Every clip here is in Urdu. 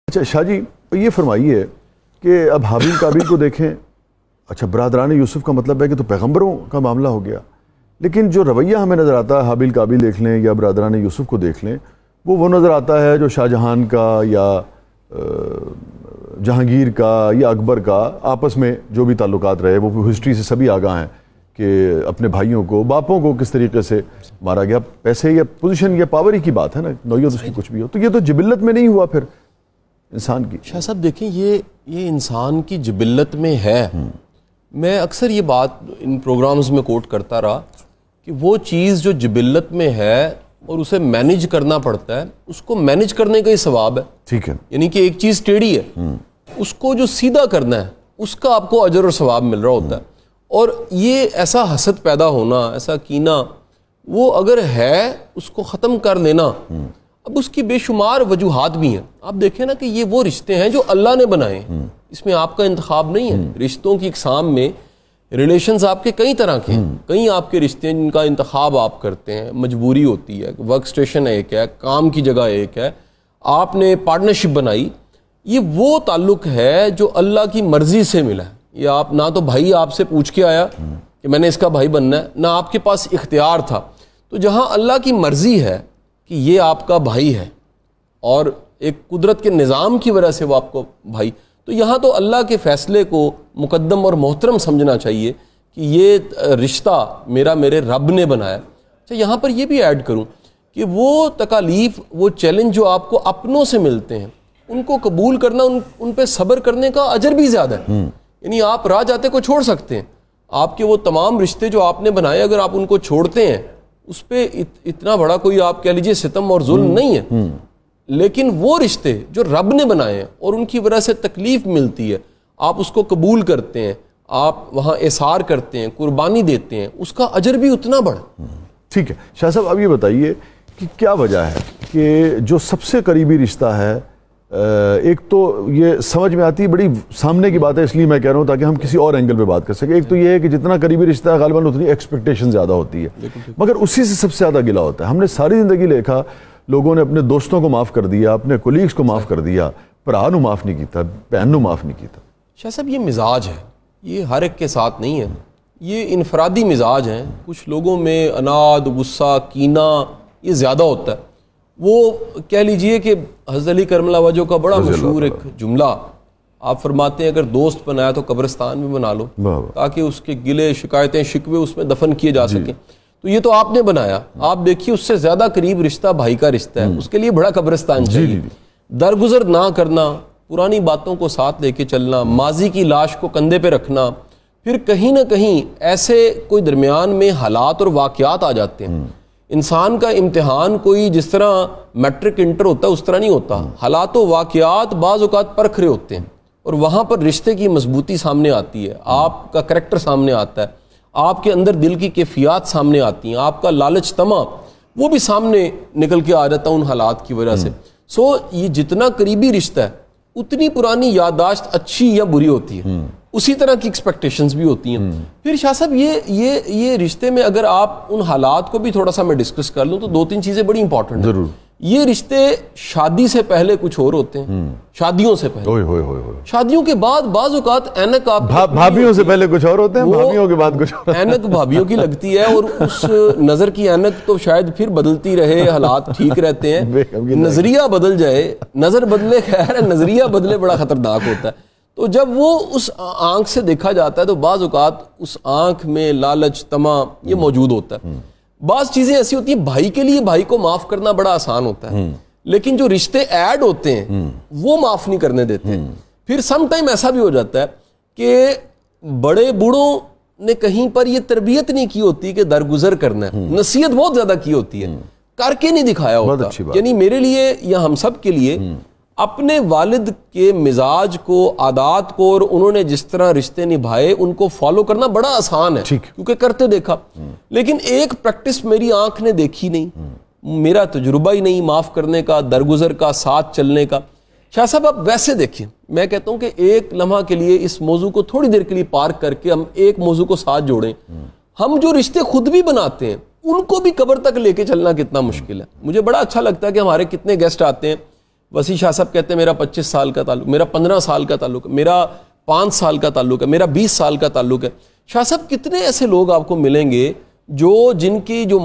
اچھا شاہ جی یہ فرمائیے کہ اب حابیل قابیل کو دیکھیں، اچھا برادران یوسف کا مطلب ہے کہ تو پیغمبروں کا معاملہ ہو گیا، لیکن جو رویہ ہمیں نظر آتا ہے حابیل قابیل دیکھ لیں یا برادران یوسف کو دیکھ لیں، وہ نظر آتا ہے جو شاہ جہان کا یا جہانگیر کا یا اکبر کا آپس میں جو بھی تعلقات رہے، وہ ہسٹری سے سبھی آگاہ ہیں کہ اپنے بھائیوں کو باپوں کو کس طریقے سے مارا گیا۔ پیسے یا پوزیشن یا پاور ہی کی بات ہے نا، نوعیت اس کی کچھ بھی ہو، تو یہ تو جبلت میں نہیں ہوا پھر انسان کی۔ شاہ صاحب دیکھیں یہ انسان کی جبلت میں ہے۔ میں اکثر یہ بات ان پروگرامز میں کوٹ کرتا رہا کہ وہ چیز جو جبلت میں ہے اور اسے مینیج کرنا پڑتا ہے، اس کو مینیج کرنے کا ہی ثواب ہے۔ ٹھیک ہے، یعنی کہ ایک چیز ٹیڑھی ہے، اس کو جو سیدھا کرنا ہے اس کا آپ کو اجر اور ثواب مل رہا ہوتا ہے۔ اور یہ ایسا حسد پیدا ہونا، ایسا کینہ، وہ اگر ہے اس کو ختم کر لینا، اب اس کی بے شمار وجوہات بھی ہیں۔ آپ دیکھیں نا کہ یہ وہ رشتے ہیں جو اللہ نے بنائے، اس میں آپ کا انتخاب نہیں ہے۔ رشتوں کی اقسام میں ریلیشنز آپ کے کئی طرح کے ہیں، کئی آپ کے رشتے ہیں جن کا انتخاب آپ کرتے ہیں، مجبوری ہوتی ہے، ورک سٹیشن ایک ہے، کام کی جگہ ایک ہے، آپ نے پارٹنرشپ بنائی۔ یہ وہ تعلق ہے جو اللہ کی مرضی سے ملا ہے۔ یہ آپ نہ تو بھائی آپ سے پوچھ کے آیا کہ میں نے اس کا بھائی بننا ہے، نہ آپ کے پاس اختیار تھا۔ تو جہاں اللہ کی مرضی ہے کہ یہ آپ کا بھائی ہے اور ایک قدرت کے نظام کی وجہ سے وہ آپ کو بھائی، تو یہاں تو اللہ کے فیصلے کو مقدم اور محترم سمجھنا چاہیے کہ یہ رشتہ میرے رب نے بنایا۔ اچھا یہاں پر یہ بھی ایڈ کروں کہ وہ تکالیف، وہ چیلنج جو آپ کو اپنوں سے ملتے ہیں، ان کو قبول کرنا، ان پہ صبر کرنے کا اجر بھی زیادہ ہے۔ یعنی آپ راہ جاتے کو چھوڑ سکتے ہیں، آپ کے وہ تمام رشتے جو آپ نے بنائے اگر آپ ان کو چھوڑتے ہیں، اس پہ اتنا بڑا کوئی آپ کہہ لیجئے ستم اور ظلم نہیں ہے۔ لیکن وہ رشتے جو رب نے بنائے ہیں اور ان کی وجہ سے تکلیف ملتی ہے، آپ اس کو قبول کرتے ہیں، آپ وہاں احسار کرتے ہیں، قربانی دیتے ہیں، اس کا اجر بھی اتنا بڑا۔ ٹھیک ہے شاہ صاحب، اب یہ بتائیے کہ کیا وجہ ہے کہ جو سب سے قریبی رشتہ ہے، ایک تو یہ سمجھ میں آتی ہے، بڑی سامنے کی بات ہے اس لیے میں کہہ رہا ہوں تاکہ ہم کسی اور اینگل پہ بات کر سکیں۔ ایک تو یہ ہے کہ جتنا قریبی رشتہ ہے غالباً اتنی ایکسپیکٹیشن زیادہ ہوتی ہے، مگر اسی سے سب سے زیادہ گلہ ہوتا ہے۔ ہم نے ساری زندگی دیکھا لوگوں نے اپنے دوستوں کو معاف کر دیا، اپنے کولیگز کو معاف کر دیا، بھرا نو معاف نہیں کیتا، بہن نو معاف نہیں کیتا۔ شاہ صاحب یہ مزاج ہے، یہ ہر ایک کے ساتھ نہیں ہے، یہ انفرادی مزاج ہیں۔ کچھ لوگوں میں اناد، غصہ، کینہ یہ زیادہ ہوتا ہے۔ وہ کہہ لیجئے کہ حضرت علی کرم اللہ وجہ کا بڑا مشہور ایک جملہ آپ فرماتے ہیں، اگر دوست بنایا تو قبرستان میں بنا لو تاکہ اس کے گلے، شکایتیں، شکوے اس میں دفن کیے جا سکیں۔ تو یہ تو آپ نے بنایا، آپ دیکھیے اس سے زیادہ قریب رشتہ بھائی کا رشتہ ہے، اس کے لیے بڑا قبرستان چاہیے۔ درگزر نہ کرنا، پرانی باتوں کو ساتھ لے کے چلنا، ماضی کی لاش کو کندھے پہ رکھنا، پھر کہیں نہ کہیں ایسے کوئی درمیان میں حالات اور واقعات آ جاتے ہیں۔ انسان کا امتحان کوئی جس طرح میٹرک انٹر ہوتا ہے اس طرح نہیں ہوتا، حالات و واقعات بعض اوقات پرکھ رہے ہوتے ہیں اور وہاں پر رشتے کی مضبوطی سامنے آتی ہے، آپ کا کریکٹر سامنے آتا ہے، آپ کے اندر دل کی کیفیات سامنے آتی ہیں، آپ کا لالچ طمع وہ بھی سامنے نکل کے آ جاتا ہے ان حالات کی وجہ سے۔ سو یہ جتنا قریبی رشتہ ہے اتنی پرانی یادداشت اچھی یا بری ہوتی ہے، اسی طرح کی ایکسپیکٹیشنز بھی ہوتی ہیں۔ پھر شاہ صاحب یہ رشتے میں اگر آپ ان حالات کو بھی تھوڑا سا میں ڈسکس کر لوں تو دو تین چیزیں بڑی امپورٹنٹ ہیں۔ یہ رشتے شادی سے پہلے کچھ اور ہوتے ہیں، شادیوں سے پہلے، شادیوں کے بعد بعض اوقات اینک آپ بھابھیوں سے پہلے کچھ اور ہوتے ہیں، بھابھیوں کے بعد کچھ اور، اینک بھابھیوں کی لگتی ہے اور اس نظر کی اینک تو شاید پھر بدلتی رہے، حالات ٹھیک رہتے ہیں، نظریہ بدل جائے، نظر بدلے خیر ہے، نظریہ بدلے بڑا خطرناک ہوتا ہے۔ تو جب وہ اس آنکھ سے دیکھا جاتا ہے تو بعض اوقات اس آنکھ میں لالچ، طمع یہ موجود ہوتا ہے۔ بعض چیزیں ایسی ہوتی ہیں بھائی کے لیے بھائی کو معاف کرنا بڑا آسان ہوتا ہے، لیکن جو رشتے ایڈ ہوتے ہیں وہ معاف نہیں کرنے دیتے ہیں۔ پھر سم ٹائم ایسا بھی ہو جاتا ہے کہ بڑے بوڑھوں نے کہیں پر یہ تربیت نہیں کی ہوتی کہ درگزر کرنا ہے، نصیحت بہت زیادہ کی ہوتی ہے، کر کے نہیں دکھایا ہوتا۔ یعنی میرے لیے یا ہم سب کے لیے اپنے والد کے مزاج کو، عادات کو اور انہوں نے جس طرح رشتے نبھائے ان کو فالو کرنا بڑا آسان ہے کیونکہ کرتے دیکھا، لیکن ایک پریکٹس میری آنکھ نے دیکھی نہیں، میرا تجربہ ہی نہیں معاف کرنے کا، درگزر کا، ساتھ چلنے کا۔ شاہ صاحب آپ ویسے دیکھیں، میں کہتا ہوں کہ ایک لمحہ کے لیے اس موضوع کو تھوڑی دیر کے لیے پارک کر کے ہم ایک موضوع کو ساتھ جوڑیں۔ ہم جو رشتے خود بھی بناتے ہیں ان کو بھی قبر تک لے کے چلنا کتنا مشکل ہے۔ مجھے بڑا اچھا لگتا ہے کہ ہمارے کتنے گیسٹ آتے ہیں وسیع شاہ صاحب کہتے ہیں میرا 25 سال کا تعلق, میرا 15 سال کا تعلق ہے, میرا 5 سال کا تعلق ہے, میرا 20 سال کا تعلق ہے. شاہ صاحب کتنے ایسے لوگ آپ کو ملیں گے جو جن کی جو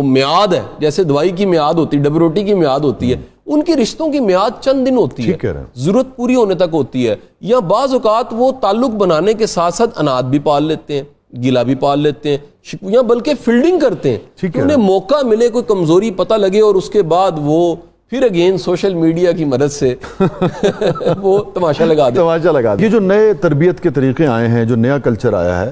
میعاد ہے, جیسے دوائی کی میعاد ہوتی ہے, ڈبل روٹی کی میعاد ہوتی ہے, ان کی رشتوں کی میعاد چند دن ہوتی ہے, ضرورت پوری ہونے تک ہوتی ہے. یا بعض اوقات وہ تعلق بنانے کے ساتھ ساتھ انات بھی پال لیتے ہیں, گلا بھی پال لیتے ہیں, یا بلکہ فیلڈنگ کرتے ہیں. انہیں موقع ملے, کوئی کمزوری پتہ لگے, اور اس کے بعد وہ پھر اگین سوشل میڈیا کی مدد سے وہ تماشا لگا دیں. یہ جو نئے تربیت کے طریقے آئے ہیں, جو نیا کلچر آیا ہے,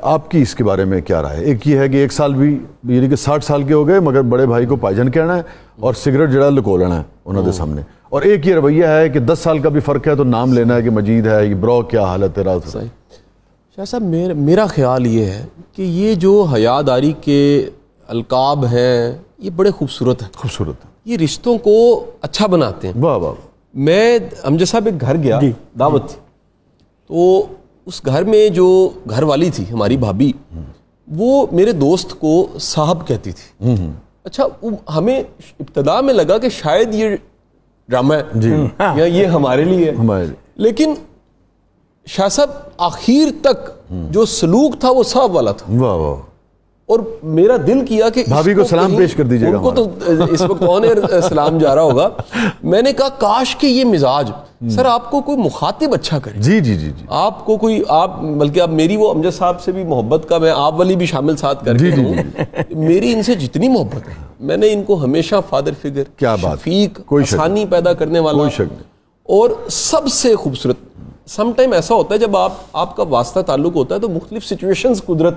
آپ کی اس کے بارے میں کیا رائے ہے؟ ایک یہ ہے کہ 1 سال بھی یعنی کہ 60 سال کے ہو گئے مگر بڑے بھائی کو پائجن کہنا ہے اور سگریٹ جڑا لکولنا ہے انہوں نے سامنے, اور ایک یہ رویہ ہے کہ 10 سال کا بھی فرق ہے تو نام لینا ہے کہ مجید ہے, یہ برو کیا حالت ہے. شاہ صاحب میرا خیال یہ ہے کہ یہ جو حیاداری کے القاب ہیں یہ بڑے خوبصورت ہیں, یہ رشتوں کو اچھا بناتے ہیں. واہ واہ. میں امجد صاحب ایک گھر گیا, دعوت تھی, تو اس گھر میں جو گھر والی تھی ہماری بھابھی, وہ میرے دوست کو صاحب کہتی تھی. اچھا, ہمیں ابتدا میں لگا کہ شاید یہ ڈرامہ ہے یا یہ ہمارے لیے ہے, لیکن شاہ صاحب آخر تک جو سلوک تھا وہ صاحب والا تھا. واہ واہ. اور میرا دل کیا کہ بھابھی کو سلام پیش کر دیجیے گا. ان کو تو اس وقت کون سلام جا رہا ہوگا. میں نے کہا کاش کہ یہ مزاج سر آپ کو کوئی مخاطب اچھا کرے. جی آپ کو کوئی, آپ بلکہ اب میری وہ امجد صاحب سے بھی محبت کا, میں آپ والی بھی شامل ساتھ کر کے دوں, میری ان سے جتنی محبت ہے, میں نے ان کو ہمیشہ فادر فگر, کیا بات, شفیق, آسانی پیدا کرنے والا, اور سب سے خوبصورت. سم ٹائم ایسا ہوتا ہے جب آپ کا واسطہ تعلق ہوتا ہے تو مختلف سچویشنز قدرت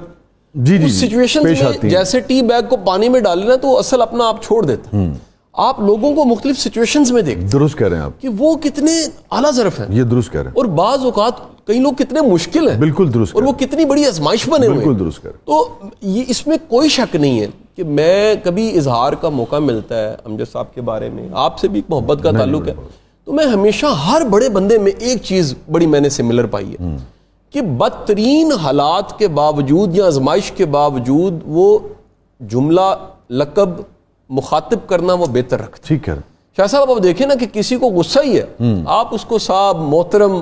اس سچویشن میں, جیسے ٹی بیگ کو پانی میں ڈالنا تو اصل اپنا آپ چھوڑ دیتا ہے. آپ لوگوں کو مختلف سچویشنز میں دیکھتے ہیں. درست کہہ رہے ہیں آپ کہ وہ کتنے اعلیٰ ظرف ہیں. یہ درست کہہ رہے ہیں. اور بعض اوقات کئی لوگ کتنے مشکل ہیں. بالکل درست. اور وہ کتنی بڑی آزمائش بنے ہوئے ہیں. بالکل درست کہہ رہے ہیں. تو یہ اس میں کوئی شک نہیں ہے کہ میں کبھی اظہار کا موقع ملتا ہے امجد صاحب کے بارے میں, آپ سے بھی ایک محبت کا تعلق ہے, تو میں ہمیشہ ہر بڑے بندے میں ایک چیز بڑی میں نے سملر پائی ہے کہ بدترین حالات کے باوجود یا آزمائش کے باوجود وہ جملہ لقب مخاطب کرنا وہ بہتر رکھتا. ٹھیک ہے شاہ صاحب, آپ دیکھیں نا کہ کسی کو غصہ ہی ہے, آپ اس کو صاحب, محترم,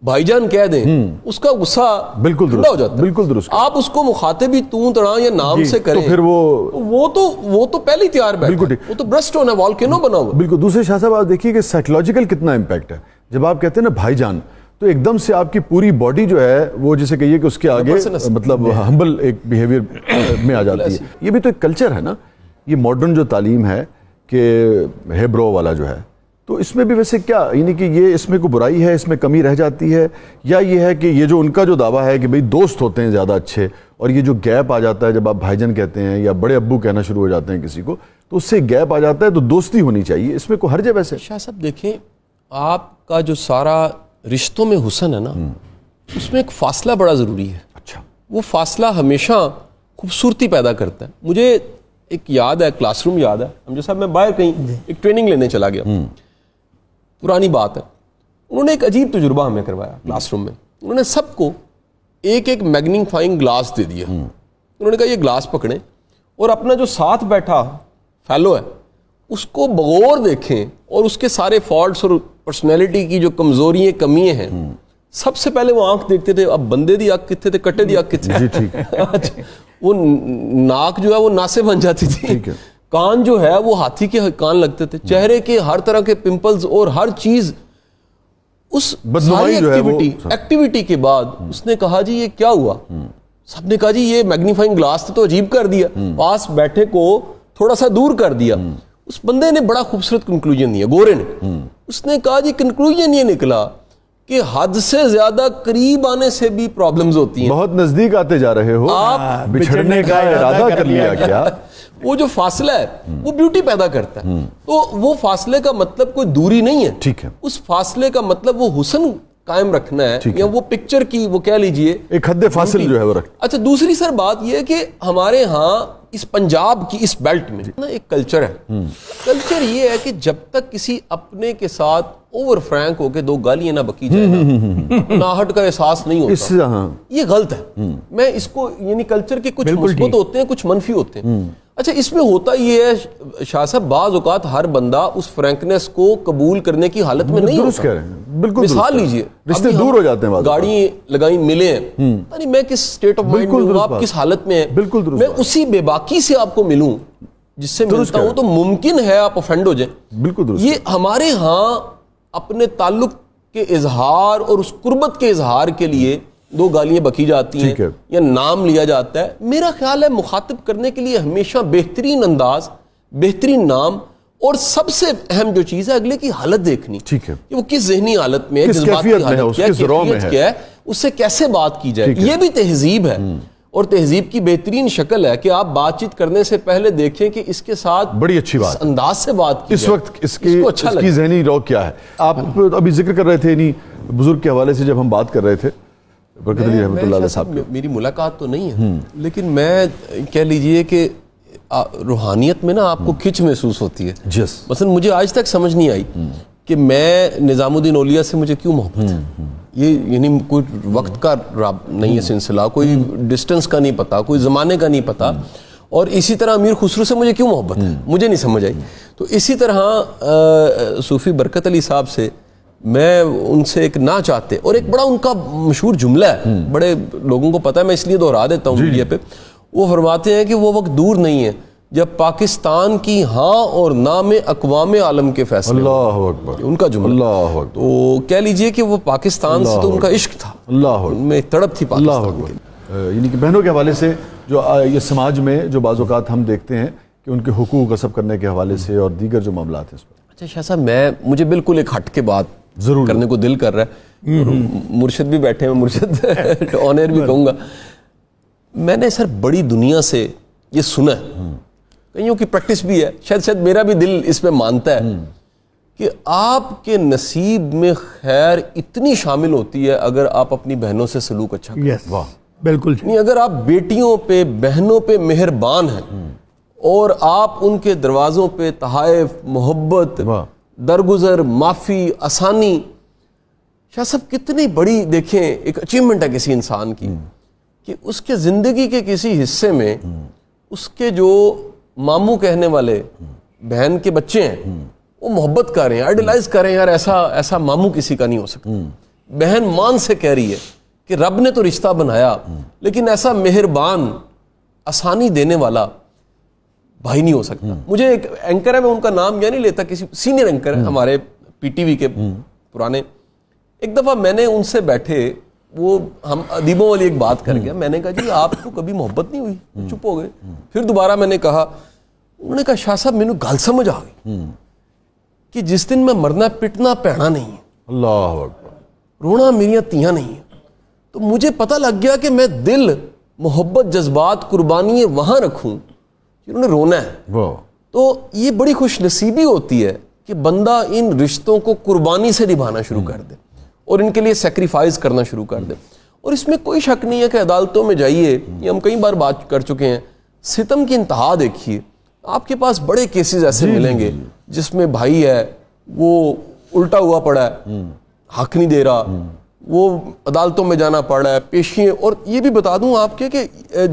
بھائی جان کہہ دیں, اس کا غصہ بالکل ٹھنڈا ہو جاتا ہے. بالکل درست. آپ اس کو مخاطب ہی تو تڑا یا نام سے کریں تو پھر وہ تو پہلے ہی تیار بیٹھا, وہ تو برسٹ ہونا, والکینو بنا ہوا. بالکل. دوسرے شاہ صاحب آپ دیکھیے کہ سائیکولوجیکل کتنا امپیکٹ ہے. جب آپ کہتے ہیں نا بھائی جان, تو ایک دم سے آپ کی پوری باڈی جو ہے وہ جسے کہیے کہ اس کے آگے مطلب ہمبل ایک بیہیویئر میں آ جاتی ہے. یہ بھی تو ایک کلچر ہے نا, یہ ماڈرن جو تعلیم ہے کہ ہیبرو والا جو ہے, تو اس میں بھی ویسے کیا, یعنی کہ یہ اس میں کوئی برائی ہے, اس میں کمی رہ جاتی ہے, یا یہ ہے کہ یہ جو ان کا جو دعویٰ ہے کہ بھئی دوست ہوتے ہیں زیادہ اچھے, اور یہ جو گیپ آ جاتا ہے جب آپ بھائی جان کہتے ہیں یا بڑے ابو کہنا شروع ہو جاتے ہیں کسی کو, تو اس سے گیپ آ جاتا ہے, تو دوستی ہونی چاہیے, اس میں کوئی حرج ہے ویسے؟ شاہ صاحب دیکھیں, آپ کا جو سارا رشتوں میں حسن ہے نا, اس میں ایک فاصلہ بڑا ضروری ہے. اچھا. وہ فاصلہ ہمیشہ خوبصورتی پیدا کرتا ہے. مجھے ایک یاد ہے, کلاس روم یاد ہے امجد صاحب, میں باہر کہیں ایک ٹریننگ لینے چلا گیا, پرانی بات ہے, انہوں نے ایک عجیب تجربہ ہمیں کروایا کلاس روم میں. انہوں نے سب کو ایک ایک میگنیفائنگ گلاس دے دیا. انہوں نے کہا یہ گلاس پکڑیں اور اپنا جو ساتھ بیٹھا فیلو ہے اس کو بغور دیکھیں, اور اس کے سارے فالٹس اور پرسنالٹی کی جو کمزوریاں کمیاں ہیں, سب سے پہلے وہ آنکھ دیکھتے تھے. اب بندے دی آنکھ کتنے تھے, کٹے دی آنکھ کتنے, وہ ناک جو ہے وہ ناسے بن جاتی تھی, کان جو ہے وہ ہاتھی کے کان لگتے تھے, چہرے کے ہر طرح کے پمپلز اور ہر چیز. اس ساری ایکٹیویٹی کے بعد اس نے کہا جی یہ کیا ہوا؟ سب نے کہا جی یہ میگنیفائنگ گلاس تو عجیب کر دیا, پاس بیٹھے کو تھوڑا سا دور کر دیا. اس بندے نے بڑا خوبصورت کنکلوژن دیا, گورے نے. اس نے کہا جی کنکلوژن یہ نکلا کہ حد سے زیادہ قریب آنے سے بھی پرابلمز ہوتی ہیں. بہت نزدیک آتے جا رہے ہو, آپ بچھڑنے کا ارادہ کر لیا کیا؟ وہ جو فاصلہ ہے وہ بیوٹی پیدا کرتا ہے. تو وہ فاصلے کا مطلب کوئی دوری نہیں ہے. ٹھیک ہے. اس فاصلے کا مطلب وہ حسن قائم رکھنا ہے, یا وہ پکچر کی وہ کہہ لیجئے ایک حد فاصل جو ہے وہ رکھنا. اچھا, دوسری سر بات یہ ہے کہ ہمارے ہاں اس پنجاب کی اس بیلٹ میں نا ایک کلچر ہے. کلچر یہ ہے کہ جب تک کسی اپنے کے ساتھ اوور فرینک ہو کے 2 گالیاں نہ بکی جائے نا, ناہٹ کا احساس نہیں ہوتا. یہ غلط ہے. میں اس کو, یعنی کلچر کے کچھ مثبت ہوتے ہیں, کچھ منفی ہوتے ہیں. اچھا اس میں ہوتا یہ ہے شاہ صاحب، بعض اوقات ہر بندہ اس فرینکنیس کو قبول کرنے کی حالت میں نہیں درست کہہ رہے ہیں، بالکل مثال لیجئے رشتے دور ہو جاتے ہیں، گاڑی لگائی ملے ہیں، یعنی میں کس سٹیٹ آف مائنڈ میں ہوں، آپ کس حالت میں ہیں، بالکل درست، میں اسی بے باکی سے آپ کو ملوں جس سے ملتا ہوں تو ممکن ہے آپ افینڈ ہو جائیں. بالکل درست. یہ ہمارے ہاں اپنے تعلق کے اظہار اور اس قربت کے اظہار کے لیے دو گالیاں بکی جاتی ہیں یا نام لیا جاتا ہے. میرا خیال ہے مخاطب کرنے کے لیے ہمیشہ بہترین انداز، بہترین نام، اور سب سے اہم جو چیز ہے اگلے کی حالت دیکھنی. ٹھیک ہے، کہ وہ کس ذہنی حالت میں ہے، کس کیفیت میں ہے، اس کے ذروں میں کیا ہے، اس سے کیسے بات کی جائے. یہ بھی تہذیب ہے، اور تہذیب کی بہترین شکل ہے کہ آپ بات چیت کرنے سے پہلے دیکھیں کہ اس کے ساتھ بڑی اچھی بات، اس انداز سے بات کی اس وقت اس کی ذہنی روک کیا ہے. آپ ابھی ذکر کر رہے تھے انہی بزرگ کے حوالے سے جب ہم بات کر رہے تھے، برکت علی رحمۃ اللہ علیہ صاحب. میری ملاقات تو نہیں ہے، لیکن میں کہہ لیجئے کہ روحانیت میں نا آپ کو کھچ محسوس ہوتی ہے. مثلا مجھے آج تک سمجھ نہیں آئی کہ میں نظام الدین اولیاء سے مجھے کیوں محبت ہے. یہ یعنی کوئی وقت کا نہیں ہے سلسلہ، کوئی ڈسٹنس کا نہیں پتا، کوئی زمانے کا نہیں پتا. اور اسی طرح امیر خسرو سے مجھے کیوں محبت ہے، مجھے نہیں سمجھ آئی. تو اسی طرح صوفی برکت علی صاحب سے میں ان سے ایک نہ چاہتے، اور ایک بڑا ان کا مشہور جملہ ہے، بڑے لوگوں کو پتہ ہے، میں اس لیے دہرا دیتا ہوں میڈیا پہ. وہ فرماتے ہیں کہ وہ وقت دور نہیں ہے جب پاکستان کی ہاں اور نہ میں اقوام عالم کے فیصلے. اللہ اکبر، ان کا جملہ. اللہ اکبر. تو کہہ لیجئے کہ وہ پاکستان سے تو ان کا عشق تھا، اللہ ان میں ایک تڑپ تھی پاکستان کی. یعنی کہ بہنوں کے حوالے سے جو یہ سماج میں جو بعض اوقات ہم دیکھتے ہیں کہ ان کے حقوق غصب کرنے کے حوالے سے اور دیگر جو معاملات ہیں اس پر. اچھا شاہ صاحب، مجھے بالکل ایک ہٹ کے بات ضرور کرنے کو دل کر رہا ہے. مرشد بھی بیٹھے ہیں، مرشد آن ایئر بھی کہوں گا. میں نے سر بڑی دنیا سے یہ سنا ہے، کئیوں کی پریکٹس بھی ہے، شاید میرا بھی دل اس میں مانتا ہے کہ آپ کے نصیب میں خیر اتنی شامل ہوتی ہے اگر آپ اپنی بہنوں سے سلوک اچھا کریں. واہ، بالکل. نہیں، اگر آپ بیٹیوں پہ، بہنوں پہ مہربان ہیں اور آپ ان کے دروازوں پہ تحائف، محبت، درگزر، معافی، آسانی. شاہ صاحب کتنی بڑی دیکھیں ایک اچیومنٹ ہے کسی انسان کی کہ اس کے زندگی کے کسی حصے میں اس کے جو ماموں کہنے والے بہن کے بچے ہیں وہ محبت کر رہے ہیں، آئیڈیلائز کر رہے ہیں، یار ایسا ماموں کسی کا نہیں ہو سکتا. بہن مان سے کہہ رہی ہے کہ رب نے تو رشتہ بنایا لیکن ایسا مہربان، آسانی دینے والا بھائی نہیں ہو سکتا. مجھے ایک اینکر ہے، میں ان کا نام یا نہیں لیتا، کسی سینئر اینکر ہے ہمارے پی ٹی وی کے پرانے. ایک دفعہ میں نے ان سے بیٹھے، وہ ہم ادیبوں والی ایک بات کر گیا. میں نے کہا جی آپ کو کبھی محبت نہیں ہوئی؟ چپ ہو گئے. پھر دوبارہ میں نے کہا، انہوں نے کہا شاہ صاحب مینوں گل سمجھ آ گئی کہ جس دن میں مرنا پٹنا پینا نہیں ہے، اللہ اکبر، رونا میریاں تیاں نہیں ہیں. تو مجھے پتہ لگ گیا کہ میں دل، محبت، جذبات، قربانی وہاں رکھوں جنہوں نے رونا ہے. تو یہ بڑی خوش نصیبی ہوتی ہے کہ بندہ ان رشتوں کو قربانی سے نبھانا شروع کر دے اور ان کے لیے سیکریفائز کرنا شروع کر دے. اور اس میں کوئی شک نہیں ہے کہ عدالتوں میں جائیے، یہ ہم کئی بار بات کر چکے ہیں، ستم کی انتہا دیکھیے. آپ کے پاس بڑے کیسز ایسے ملیں گے جس میں بھائی ہے وہ الٹا ہوا پڑا ہے، حق نہیں دے رہا، وہ عدالتوں میں جانا پڑ رہا ہے، پیشیاں. اور یہ بھی بتا دوں آپ کے کہ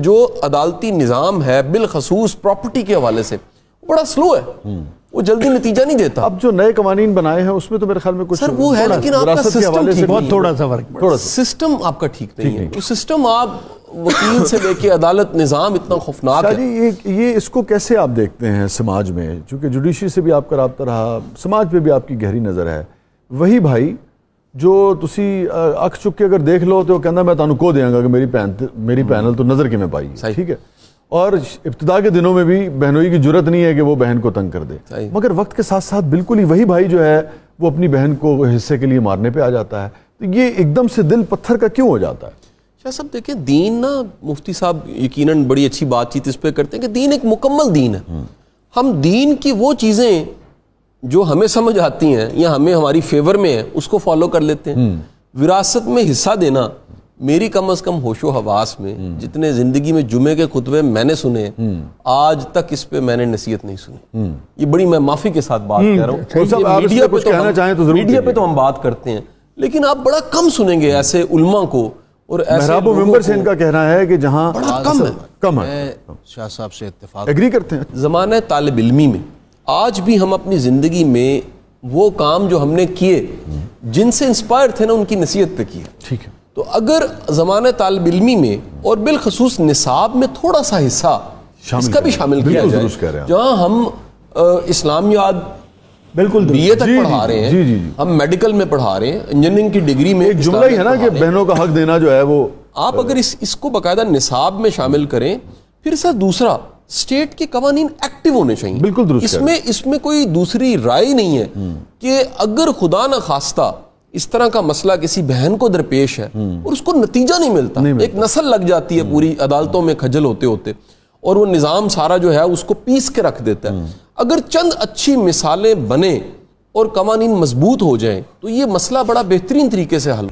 جو عدالتی نظام ہے بالخصوص پراپرٹی کے حوالے سے بڑا سلو ہے، وہ جلدی نتیجہ نہیں دیتا. اب جو نئے قوانین بنائے ہیں اس میں تو میرے خیال میں کچھ سر وہ ہے، لیکن آپ کا سسٹم ٹھیک بہت تھوڑا سا فرق، سسٹم آپ کا ٹھیک نہیں ہے. وہ سسٹم آپ وکیل سے لے کے عدالت نظام اتنا خوفناک ہے. یہ اس کو کیسے آپ دیکھتے ہیں سماج میں؟ چونکہ جوڈیشری سے بھی آپ کا رابطہ رہا، سماج پہ بھی آپ کی گہری نظر ہے. وہی بھائی جو تسی اکھ چک کے اگر دیکھ لو تو وہ کہنا میں تانوں کو دیاں گا کہ میری پینل تو نظر کیویں پائی، ٹھیک ہے. اور ابتدا کے دنوں میں بھی بہنوئی کی جرت نہیں ہے کہ وہ بہن کو تنگ کر دے، مگر وقت کے ساتھ ساتھ بالکل ہی وہی بھائی جو ہے وہ اپنی بہن کو حصے کے لیے مارنے پہ آ جاتا ہے. تو یہ ایک دم سے دل پتھر کا کیوں ہو جاتا ہے؟ شاہ صاحب دیکھیں، دین نا، مفتی صاحب یقیناً بڑی اچھی بات چیت اس پہ کرتے ہیں کہ دین ایک مکمل دین ہے. ہم دین کی وہ چیزیں جو ہمیں سمجھ آتی ہیں یا ہمیں ہماری فیور میں ہیں اس کو فالو کر لیتے ہیں. وراثت میں حصہ دینا، میری کم از کم ہوش و حواس میں جتنے زندگی میں جمعے کے خطبے میں نے سنے، آج تک اس پہ میں نے نصیحت نہیں سنی. یہ بڑی میں معافی کے ساتھ بات کہہ رہا ہوں. میڈیا پہ تو ہم بات کرتے ہیں لیکن آپ بڑا کم سنیں گے ایسے علماء کو اور ایسے محراب و لوگوں ممبر سے کو ان کا کہنا ہے کہ جہاں بڑا کم ہے. کم ہے. میں شاہ صاحب سے اتفاق ایگری کرتے ہیں. زمانہ طالب علمی میں آج بھی ہم اپنی زندگی میں وہ کام جو ہم نے کیے جن سے انسپائر تھے نا ان کی نصیحت پہ کیے. ٹھیک ہے. تو اگر زمانہ طالب علمی میں اور بالخصوص نصاب میں تھوڑا سا حصہ اس کا بھی شامل کیا بالکل جائے درست کہہ رہے ہیں آپ. جہاں ہم اسلامیات بالکل بی اے تک جی، پڑھا رہے ہیں, جی، جی، جی. ہم میڈیکل میں پڑھا رہے ہیں, انجینئرنگ کی ڈگری میں ایک جملہ ہی ہے نا کہ بہنوں کا حق دینا جو ہے وہ آپ اگر اس کو باقاعدہ نصاب میں شامل کریں. پھر سر دوسرا اسٹیٹ کے قوانین ایکٹیو ہونے چاہیے. بالکل درست اس میں کوئی دوسری رائے نہیں ہے کہ اگر خدا نہ خواستہ اس طرح کا مسئلہ کسی بہن کو درپیش ہے اور اس کو نتیجہ نہیں ملتا, ایک نسل لگ جاتی ہے پوری عدالتوں میں کھجل ہوتے ہوتے, اور وہ نظام سارا جو ہے اس کو پیس کے رکھ دیتا ہے. اگر چند اچھی مثالیں بنے اور قوانین مضبوط ہو جائیں تو یہ مسئلہ بڑا بہترین طریقے سے حل